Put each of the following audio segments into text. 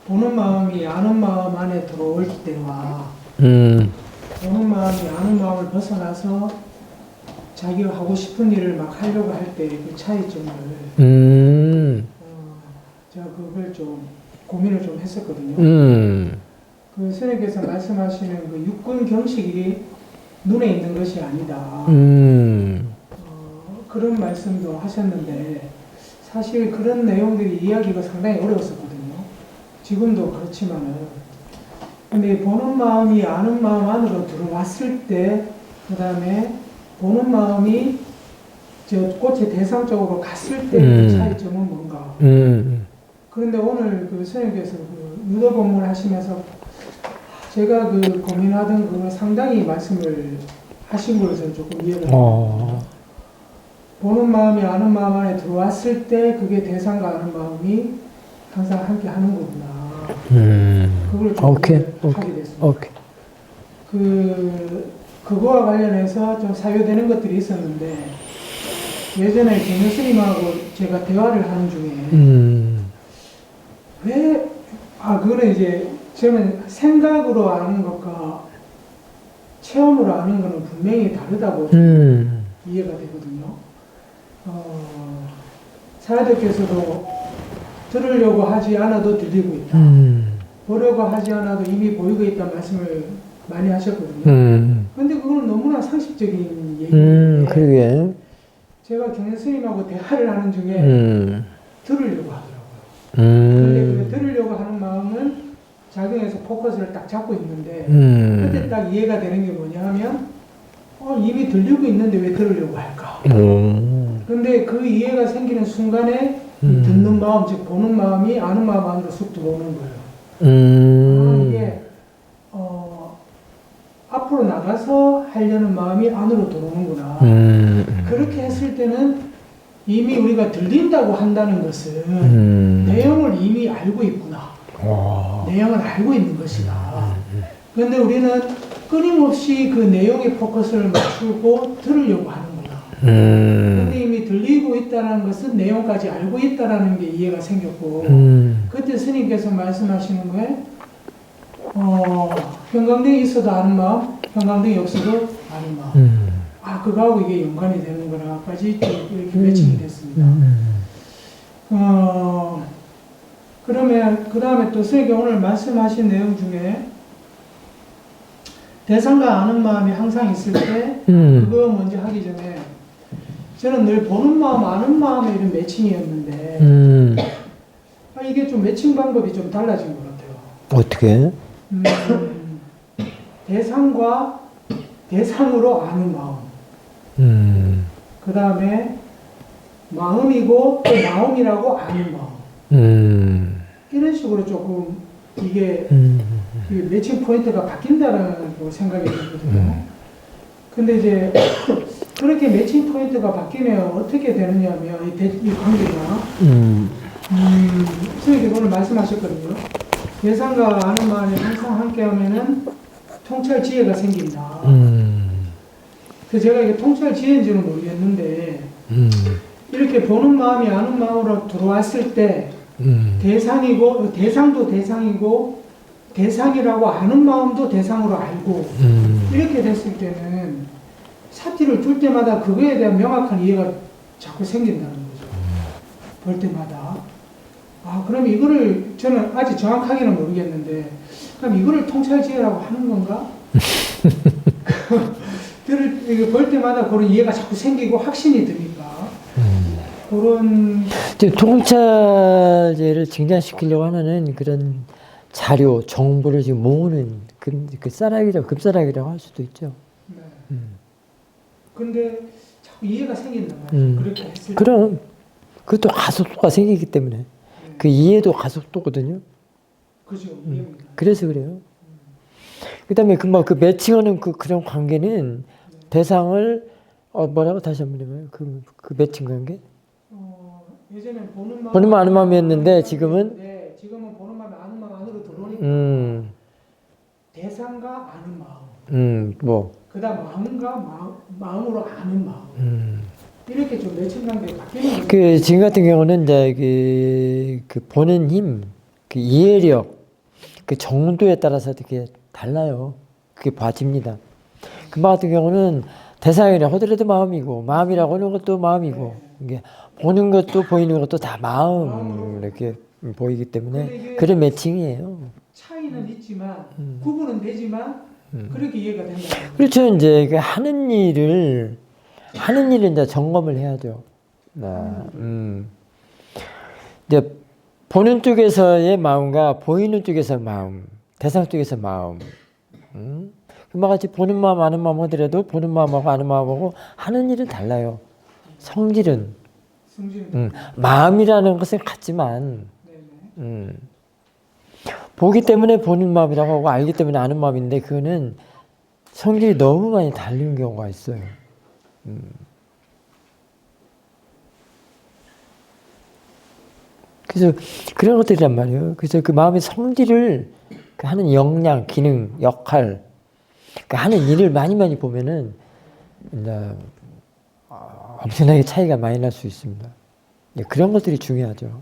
보는 마음이 아는 마음 안에 들어올 때와 보는 마음이 아는 마음을 벗어나서 자기가 하고 싶은 일을 막 하려고 할 때 그 차이점을 제가 그걸 좀 고민을 좀 했었거든요. 그 선생님께서 말씀하시는 그 육군 경식이 눈에 있는 것이 아니다. 그런 말씀도 하셨는데 사실 그런 내용들이 이해하기가 상당히 어려웠었거든요. 지금도 그렇지만은 근데 보는 마음이 아는 마음 안으로 들어왔을 때 그 다음에 보는 마음이 저 꽃의 대상 쪽으로 갔을 때 그 차이점은 뭔가 그런데 오늘 그 선생님께서 그 유도 본문을 하시면서 제가 그 고민하던 그 상당히 말씀을 하신 걸로 저는 조금 이해가 됩니다. 보는 마음이 아는 마음 안에 들어왔을 때 그게 대상과 아는 마음이 항상 함께 하는 거구나. 그걸 좀 하게 됐습니다. 그거와 관련해서 좀 사유되는 것들이 있었는데 예전에 정현 스님하고 제가 대화를 하는 중에 그거는 이제 저는 생각으로 아는 것과 체험으로 아는 것은 분명히 다르다고 이해가 되거든요. 사야들께서도 들으려고 하지 않아도 들리고 있다. 보려고 하지 않아도 이미 보이고 있다는 말씀을 많이 하셨거든요. 근데 그건 너무나 상식적인 얘기인데 그러게. 제가 경현 스님하고 대화를 하는 중에 들으려고 하더라고요. 근데 그 들으려고 하는 마음은 작용해서 포커스를 딱 잡고 있는데 그때 딱 이해가 되는 게 뭐냐 하면 이미 들리고 있는데 왜 들으려고 할까? 근데 그 이해가 생기는 순간에 듣는 마음, 즉 보는 마음이 아는 마음 안으로 쑥 들어오는 거예요. 이게 앞으로 나가서 하려는 마음이 안으로 들어오는구나. 그렇게 했을 때는 이미 우리가 들린다고 한다는 것은 내용을 이미 알고 있구나. 내용을 알고 있는 것이다. 그런데 우리는 끊임없이 그 내용에 포커스를 맞추고 들으려고 하는구나. 그런데 이미 들리고 있다는 것은 내용까지 알고 있다는 게 이해가 생겼고 그때 스님께서 말씀하시는 거에 형광등이 있어도 아는 마음, 형광등이 없어도 아는 마음. 그거하고 이게 연관이 되는구나까지 이렇게 매칭이 됐습니다. 그러면 그 다음에 또 선생님이 오늘 말씀하신 내용 중에 대상과 아는 마음이 항상 있을 때 그거 먼저 하기 전에 저는 늘 보는 마음, 아는 마음의 이런 매칭이었는데 이게 좀 매칭 방법이 좀 달라진 것 같아요. 어떻게? 대상과 대상으로 아는 마음. 그 다음에 마음이고 또 마음이라고 아는 마음. 이런 식으로 조금 이게 매칭 포인트가 바뀐다는 생각이 들거든요. 근데 이제 그렇게 매칭 포인트가 바뀌면 어떻게 되느냐면 이 관계가 선생님이 오늘 말씀하셨거든요. 대상과 아는 마음이 항상 함께하면은 통찰 지혜가 생긴다. 그래서 제가 이게 통찰 지혜인지는 모르겠는데 이렇게 보는 마음이 아는 마음으로 들어왔을 때 대상이고 대상도 대상이고 대상이라고 아는 마음도 대상으로 알고 이렇게 됐을 때는 사티를 줄 때마다 그거에 대한 명확한 이해가 자꾸 생긴다는 거죠. 볼 때마다. 그럼 이거를 저는 아직 정확하게는 모르겠는데 그럼 이거를 통찰지혜라고 하는 건가? 볼 때마다 그런 이해가 자꾸 생기고 확신이 드니까 그런 통찰제를 증장시키려고 하는 그런 자료, 정보를 지금 모으는 그 쌀아기라고 급쌀아기라고 할 수도 있죠. 네. 근데 자꾸 이해가 생긴단 말이에요. 그렇게 했을 그럼 그것도 가속도가 생기기 때문에 그 이해도 가속도거든요. 그죠. 그래서 그래요. 그다음에 그 매칭하는 그런 관계는 대상을 뭐라고 다시 한번 해봐요. 그 매칭 관계? 예전에 보는 마음 아는 마음이었는데 지금은 보는 마음이 아는 마음 안으로 들어오니까 대상과 아는 마음. 그다음 마음과 마음으로 아는 마음. 이렇게 좀 매칭 관계가 바뀌는 거죠. 지금 같은 경우는 이제 그 보는 힘, 그 이해력, 그 정도에 따라서 되게 달라요. 그게 봐집니다. 금방 같은 경우는 대상이라고 하더라도 마음이고, 마음이라고 하는 것도 마음이고, 이게 보는 것도 보이는 것도 다 마음 이렇게 보이기 때문에 그런 매칭이에요. 차이는 있지만 구분은 되지만 그렇게 이해가 된다. 그렇죠. 이제 그 하는 일을 이제 점검을 해야죠. 이제 보는 쪽에서의 마음과 보이는 쪽에서 마음, 대상 쪽에서 마음. 금방 같이 보는 마음, 아는 마음 하더라도 보는 마음하고 아는 마음하고 하는 일은 달라요. 성질은. 마음이라는 것은 같지만, 보기 때문에 보는 마음이라고 하고 알기 때문에 아는 마음인데 그거는 성질이 너무 많이 다른 경우가 있어요. 그래서 그런 것들이란 말이에요. 그래서 그 마음의 성질을 그 하는 역량, 기능, 역할, 그 하는 일을 많이 보면은 이제 엄청나게 차이가 많이 날 수 있습니다. 그런 것들이 중요하죠.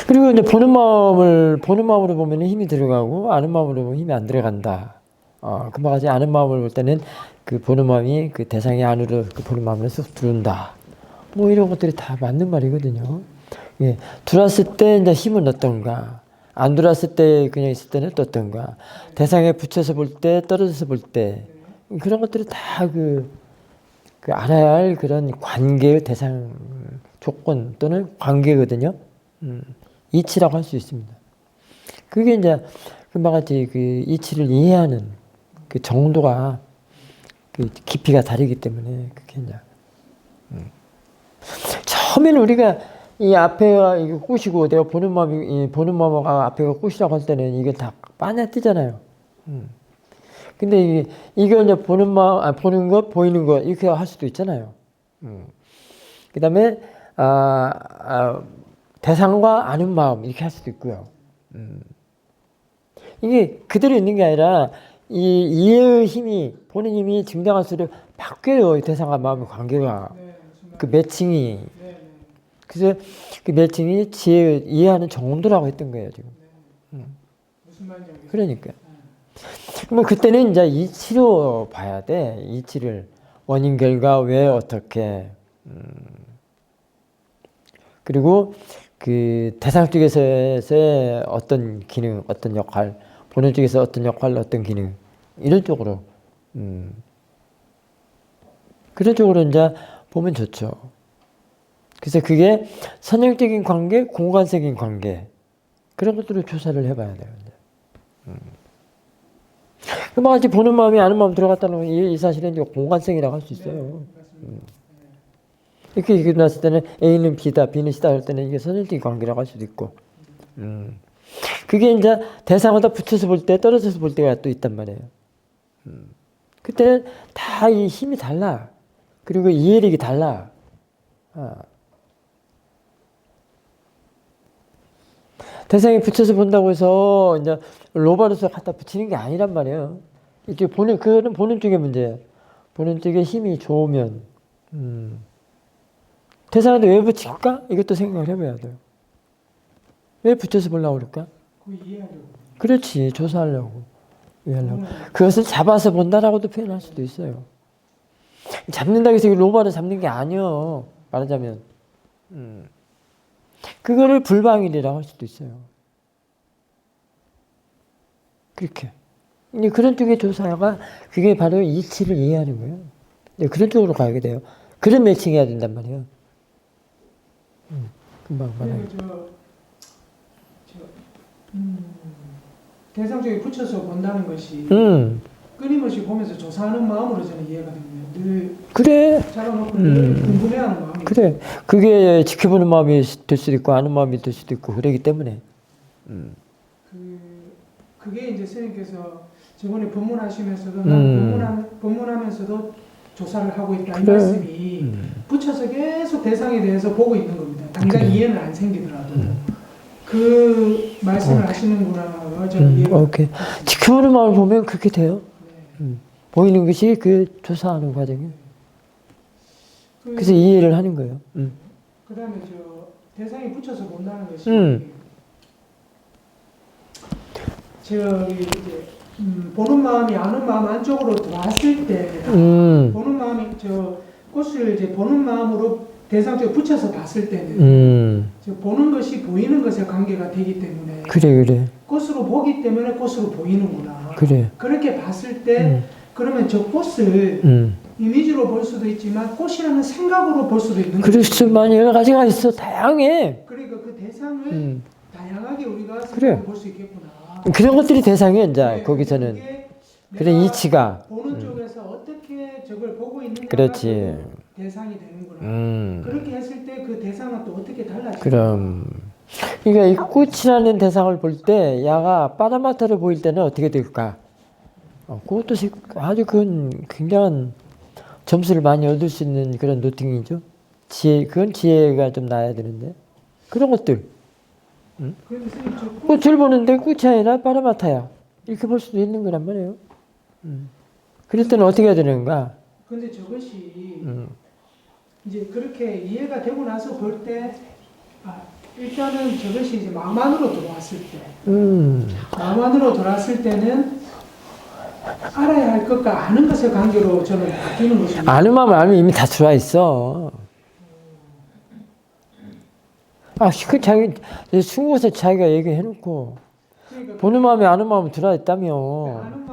그리고 이제 보는 마음으로 보면 힘이 들어가고 아는 마음으로 보면 힘이 안 들어간다. 금방 같이 아는 마음을 볼 때는 그 보는 마음이 그 대상의 안으로 그 보는 마음으로 쑥 들어온다. 뭐 이런 것들이 다 맞는 말이거든요. 예, 들어왔을 때 이제 힘은 어떤가, 안 들어왔을 때 그냥 있을 때는 어떤가, 대상에 붙여서 볼 때, 떨어져서 볼 때, 그런 것들이 다 그 알아야 할 그런 관계의 대상 조건 또는 관계거든요. 이치라고 할 수 있습니다. 그게 이제 금방 같이 그 이치를 이해하는 그 정도가 그 깊이가 다르기 때문에 그게 이제 처음에는 우리가 이 앞에가 이게 꽃이고 내가 보는 마음하고 앞에가 꽃이라고 할 때는 이게 다 빠져뜨잖아요. 근데 이게 이제 보는 마음, 보는 것, 보이는 것 이렇게 할 수도 있잖아요. 그다음에 대상과 아는 마음 이렇게 할 수도 있고요. 이게 그대로 있는 게 아니라 이 이해의 힘이 보는 힘이 증강할수록 바뀌어요. 이 대상과 마음의 관계가 그 매칭이. 그래서 그 매칭이 지혜 이해하는 정도라고 했던 거예요 지금. 무슨 말인지 알겠어요. 그러니까. 그러면 그때는 이제 이치로 봐야 돼. 이치를 원인 결과 왜 어떻게. 그리고 그 대상 쪽에서의 어떤 기능, 어떤 역할, 보는 쪽에서 어떤 역할, 어떤 기능 이런 쪽으로 그런 쪽으로 이제 보면 좋죠. 그래서 그게 선형적인 관계, 공간적인 관계 그런 것들을 조사를 해봐야 돼요. 그만 같이 보는 마음이 아는 마음 들어갔다는 건 이 사실은 이제 공간성이라고 할 수 있어요. 이렇게 났을 때는 A는 B다, B는 C다 할 때는 이게 선형적인 관계라고 할 수도 있고. 그게 이제 대상마다 붙여서 볼 때, 떨어져서 볼 때가 또 있단 말이에요. 그때는 다 이 힘이 달라. 그리고 이해력이 달라. 대상에 붙여서 본다고 해서 이제 로바로서 갖다 붙이는 게 아니란 말이에요. 이렇게 그거는 보는 쪽의 문제예요. 보는 쪽에 힘이 좋으면, 대상한테 왜 붙일까? 이것도 생각을 해봐야 돼요. 왜 붙여서 보려고 그럴까? 이해하려고. 그렇지, 조사하려고. 이해하려고. 그것을 잡아서 본다라고도 표현할 수도 있어요. 잡는다고 해서 로바를 잡는 게 아니요. 말하자면. 그거를 불방일이라고 할 수도 있어요. 그렇게. 그런 쪽의 조사가 그게 바로 이치를 이해하는 거예요. 그런 쪽으로 가게 돼요. 그런 매칭해야 된단 말이에요. 금방 말해요. 대상 쪽에 붙여서 본다는 것이 끊임없이 보면서 조사하는 마음으로 저는 이해가 됩니다. 늘 그래. 잡아놓고 늘 궁금해하는 마음이. 그래. 그게 지켜보는 마음이 될 수도 있고 아는 마음이 될 수도 있고 그러기 때문에. 그게 이제 선생님께서 저번에 법문하시면서도 난 법문하면서도 조사를 하고 있다 이 말씀이 붙여서 계속 대상에 대해서 보고 있는 겁니다. 당장 이해는 안 생기더라도 그 말씀을 하시는구나 저는 이해가. 오케이. 지켜보는 마음을 보면 그렇게 돼요. 보이는 것이 그 조사하는 과정이에요. 그래서 이해를 하는 거예요. 그다음에 대상이 붙여서 본다는 것이 저기 이제 보는 마음이 아는 마음 안쪽으로 들어왔을 때 보는 마음이 꽃을 이제 보는 마음으로 대상 쪽에 붙여서 봤을 때는 보는 것이 보이는 것에 관계가 되기 때문에 그래. 꽃으로 보기 때문에 꽃으로 보이는구나. 그래. 그렇게 봤을 때 그러면 저 꽃을 이미지로 볼 수도 있지만 꽃이라는 생각으로 볼 수도 있는 거죠. 그렇죠. 많이 여러 가지가 있어. 다양해. 그러니까 그 대상을 다양하게 우리가 그래. 볼 수 있겠구나. 그런 것들이 대상이야, 이제 네, 거기서는. 그게 그래, 내가 이치가. 보는 쪽에서 어떻게 저걸 보고 있느냐가 그렇지. 그 대상이 되는구나. 그렇게 했을 때 그 대상은 또 어떻게 달라지나. 그럼. 그러니까 이 꽃이라는 대상을 볼 때 야가 파라마타를 보일 때는 어떻게 될까? 그것도 아주 굉장한 점수를 많이 얻을 수 있는 그런 노팅이죠. 그건 지혜가 좀 나야 되는데. 그런 것들. 꽃을 보는데 꽃이 아니라 파라마타야. 이렇게 볼 수도 있는 거란 말이에요. 그럴 때는 어떻게 해야 되는가? 근데 저것이 이제 그렇게 이해가 되고 나서 볼 때, 일단은 저것이 이제 마음 안으로 들어왔을 때, 마음 안으로 들어왔을 때는 알아야 할 것과 아는 것의 관계로 저는 바뀌는 것입니다. 아는 마음을 알면 이미 다 들어와 있어. 그 자기 중국에서 자기가 얘기해놓고 그러니까 보는 마음에 아는 마음을 들어와 있다며. 아는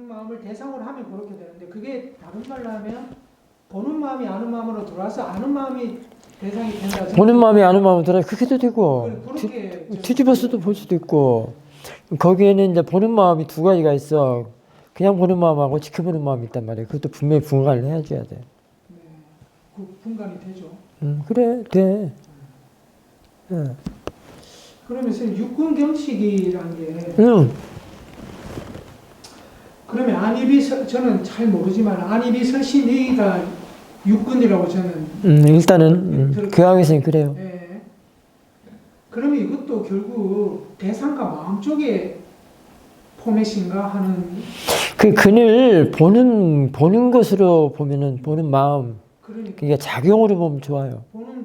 마음을 대상으로 하면 그렇게 되는데 그게 다른 말로 하면 보는 마음이 아는 마음으로 들어와서 아는 마음이 대상이 된다. 보는 마음이 아는 마음을 들어와 그렇게도 되고 그렇게 뒤집어서도 볼 수도 있고 거기에는 이제 보는 마음이 두 가지가 있어. 그냥 보는 마음하고 지켜보는 마음이 있단 말이야. 그것도 분명히 분간을 해줘야 돼. 네, 그 분간이 되죠. 그래 돼. 그러면 선생님 육군 경식이라는 게 그러면 저는 잘 모르지만 안입이 설신이가 육군이라고 저는 일단은 교황에서는 그래요. 네. 그러면 이것도 결국 대상과 마음 쪽에 포맷인가 하는 그 근을 보는 것으로 보면은 보는 마음 그러니까 작용으로 보면 좋아요. 보는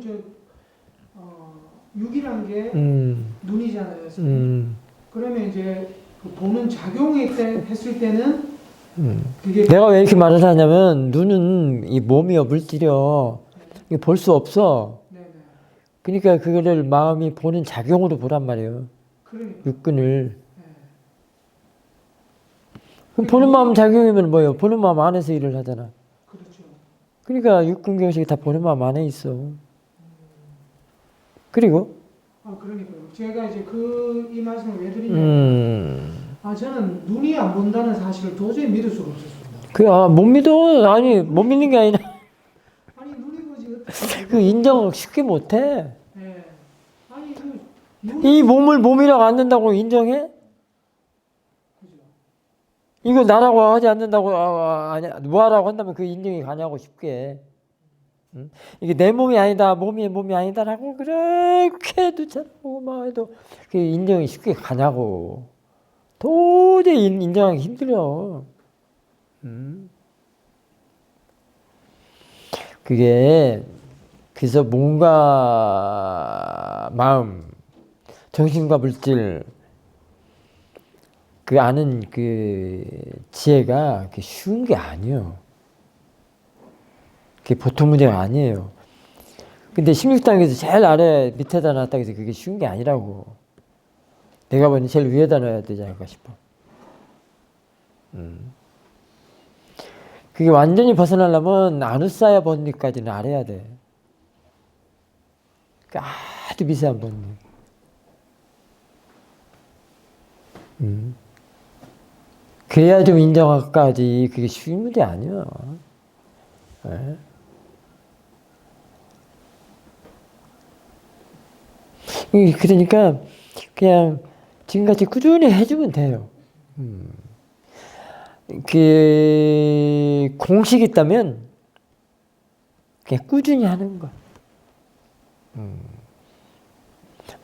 육이란 게 눈이잖아요. 그러면 이제 그 보는 작용에 했을 때는 그게 내가 왜 이렇게 말을 하냐면 눈은 이 몸이요 물질이요 볼 수 없어. 네네. 그러니까 그거를 마음이 보는 작용으로 보란 말이에요. 그러니까. 육근을. 네. 그럼 보는 마음 작용이면 뭐예요? 보는 마음 안에서 일을 하잖아. 그렇죠. 그러니까 육근 경식이 다 보는 마음 안에 있어. 그리고 그러니까요. 제가 이제 이 말씀을 왜 드리냐면 저는 눈이 안 본다는 사실을 도저히 믿을 수가 없었습니다. 못 믿어. 아니 못 믿는 게 아니라 아니 눈이 보지 어떻게 그 인정 쉽게 못해. 네. 아니 이 몸을 몸이라고 안 된다고 인정해? 그죠. 이거 나라고 하지 않는다고 아니야 뭐하라고 한다면 그 인정이 가냐고 쉽게. 이게 내 몸이 아니다 몸이 아니다라고 그렇게 두차고 막 해도 그 인정이 쉽게 가냐고. 도저히 인정하기 힘들어. 그게 그래서 몸과 마음, 정신과 물질 그 아는 그 지혜가 그게 쉬운 게 아니에요. 그게 보통 문제가 아니에요. 근데 16단계에서 제일 아래 밑에다 놨다 해서 그게 쉬운 게 아니라고. 내가 보니 제일 위에다 놔야 되지 않을까 싶어. 그게 완전히 벗어나려면 아누사야 번뇌까지는 알아야 돼. 아주 미세한 번뇌. 그래야 좀 인정할까지 그게 쉬운 문제 아니야. 네? 그러니까 그냥 지금같이 꾸준히 해주면 돼요. 그 공식이 있다면 그냥 꾸준히 하는 거.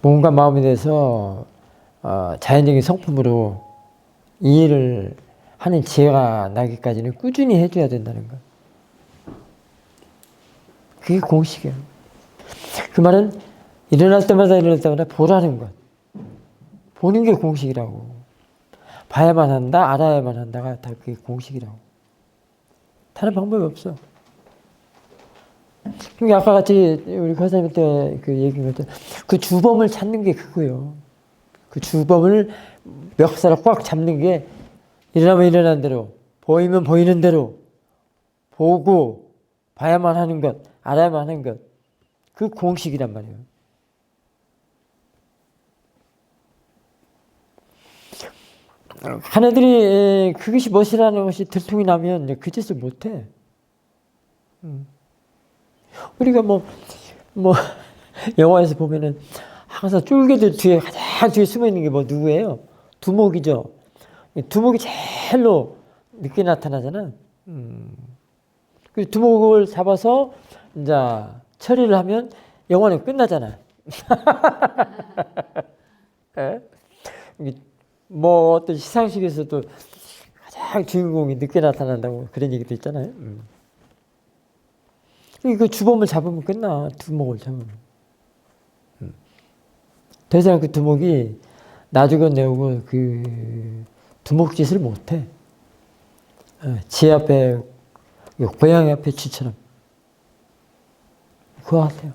몸과 마음에 대해서 자연적인 성품으로 이해를 하는 지혜가 나기까지는 꾸준히 해줘야 된다는 거. 그게 공식이에요. 그 말은 일어날 때마다 보라는 것. 보는 게 공식이라고. 봐야만 한다, 알아야만 한다가 다 그게 공식이라고. 다른 방법이 없어. 그러니까 아까 같이 우리 과장님한테 그 얘기한 것처럼 그 주범을 찾는 게 그거예요. 그 주범을 멱살을 꽉 잡는 게 일어나면 일어나는 대로, 보이면 보이는 대로 보고 봐야만 하는 것, 알아야만 하는 것. 그 공식이란 말이에요. 하나들이 그것이 무엇이라는 것이 들통이 나면 그 짓을 못해. 우리가 뭐 영화에서 보면은 항상 쫄개들 뒤에 가장 뒤에 숨어 있는 게 뭐 누구예요? 두목이죠. 두목이 제일로 늦게 나타나잖아. 그 두목을 잡아서 이제 처리를 하면 영화는 끝나잖아. 뭐 어떤 시상식에서도 가장 주인공이 늦게 나타난다고 그런 얘기도 있잖아요. 그 주범을 잡으면 끝나. 두목을 잡으면. 더 이상 그 두목이 나주건 내오고 그 두목짓을 못해. 지 앞에 고양이 앞에 쥐처럼 그거 같아요.